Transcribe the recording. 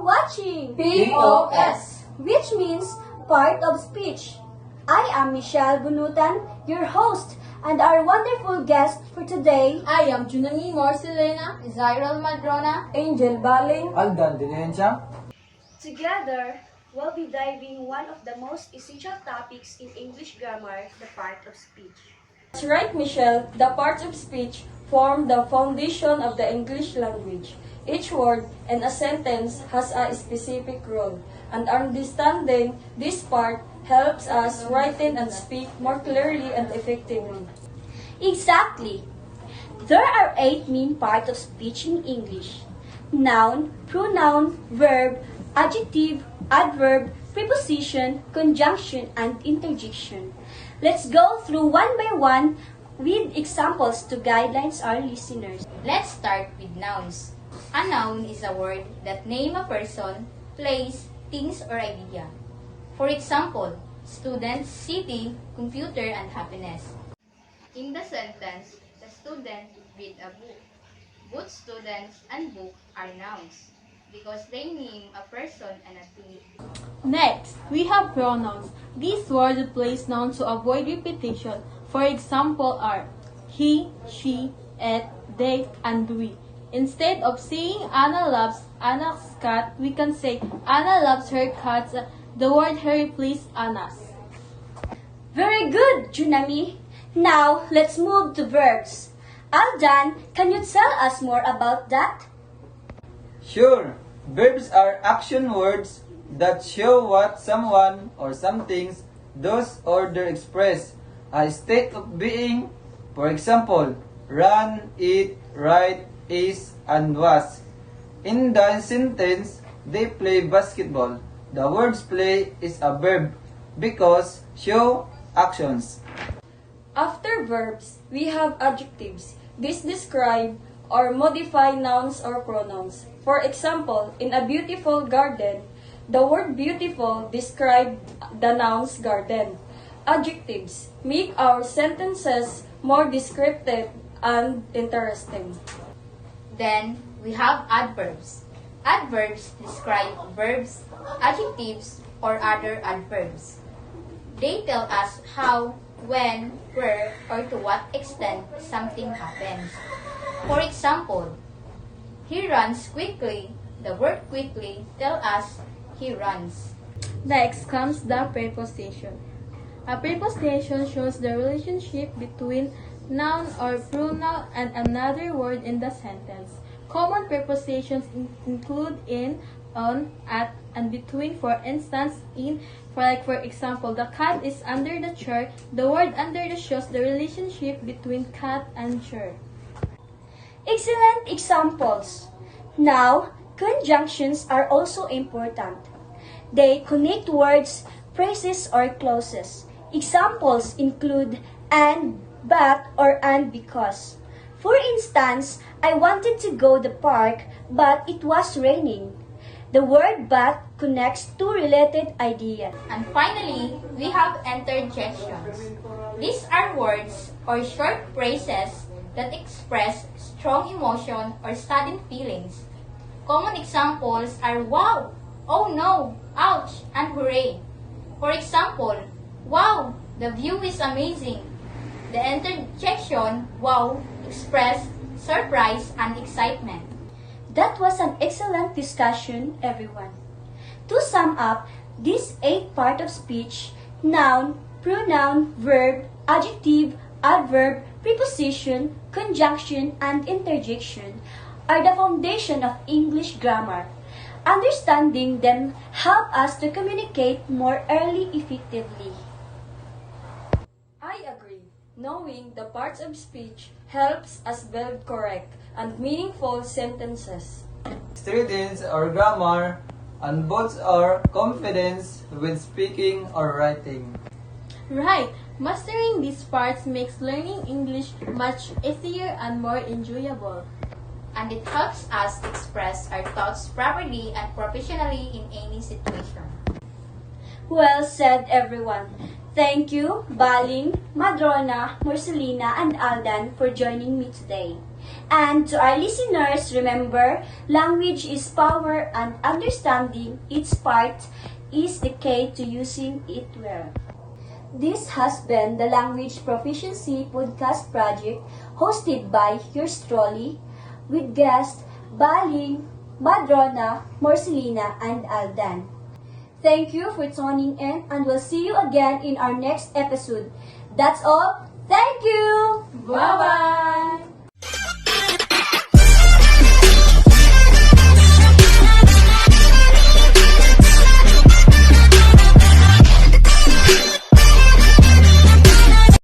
watching POS, which means part of speech. I am Michelle Bunutan, your host, and our wonderful guest for today. I am Junani Morcelena, Zyril Madrona, Angel Baling. Aldan Dinencia. Together, we'll be diving one of the most essential topics in English grammar, the part of speech. That's right, Michelle. The parts of speech form the foundation of the English language. Each word and a sentence has a specific role, and understanding this part helps us write and speak more clearly and effectively. Exactly. There are 8 main parts of speech in English: noun, pronoun, verb, adjective, adverb, preposition, conjunction, and interjection. Let's go through one by one with examples to guidelines our listeners. Let's start with nouns. A noun is a word that name a person, place, things, or idea. For example, student, city, computer, and happiness. In the sentence, the student read a book. Both students and book are nouns because they name a person and a thing. Next, we have pronouns. These words replace nouns to avoid repetition. For example are he, she, it, they, and we. Instead of saying Anna loves Anna's cat, we can say Anna loves her cats. The word her replaces Anna's. Very good, Junami. Now, let's move to verbs. Aldan, can you tell us more about that? Sure. Verbs are action words that show what someone or some things does or they express a state of being. For example, run, eat, write, is, and was. In the sentence, they play basketball. The words play is a verb because show actions. After verbs, we have adjectives. These describe or modify nouns or pronouns. For example, in a beautiful garden, the word beautiful describes the noun's garden. Adjectives make our sentences more descriptive and interesting. Then, we have adverbs. Adverbs describe verbs, adjectives, or other adverbs. They tell us how, when, where, or to what extent something happens. For example, he runs quickly. The word quickly tells us he runs. Next comes the preposition. A preposition shows the relationship between noun or pronoun and another word in the sentence. Common prepositions include in, on, at, and between. For instance, for example, the cat is under the chair. The word under shows the relationship between cat and chair. Excellent examples. Now, conjunctions are also important. They connect words, phrases, or clauses. Examples include and, but, or and because. For instance, I wanted to go to the park, but it was raining. The word but connects two related ideas. And finally, we have interjections. These are words or short phrases that express strong emotion or sudden feelings. Common examples are wow, oh no, ouch, and hooray. For example, wow, the view is amazing. The interjection, wow, expressed surprise and excitement. That was an excellent discussion, everyone. To sum up, these 8 parts of speech, noun, pronoun, verb, adjective, adverb, preposition, conjunction, and interjection, are the foundation of English grammar. Understanding them help us to communicate more early effectively. I agree. Knowing the parts of speech helps us build correct and meaningful sentences. Students or grammar and boosts our confidence with speaking or writing. Right, mastering these parts makes learning English much easier and more enjoyable. And it helps us express our thoughts properly and professionally in any situation. Well said, everyone. Thank you, Baling, Madrona, Marcelina, and Aldan for joining me today. And to our listeners, remember, language is power and understanding its part is the key to using it well. This has been the Language Proficiency Podcast Project hosted by yours truly with guests Baling, Madrona, Marcelina, and Aldan. Thank you for tuning in and we'll see you again in our next episode. That's all. Thank you! Bye-bye!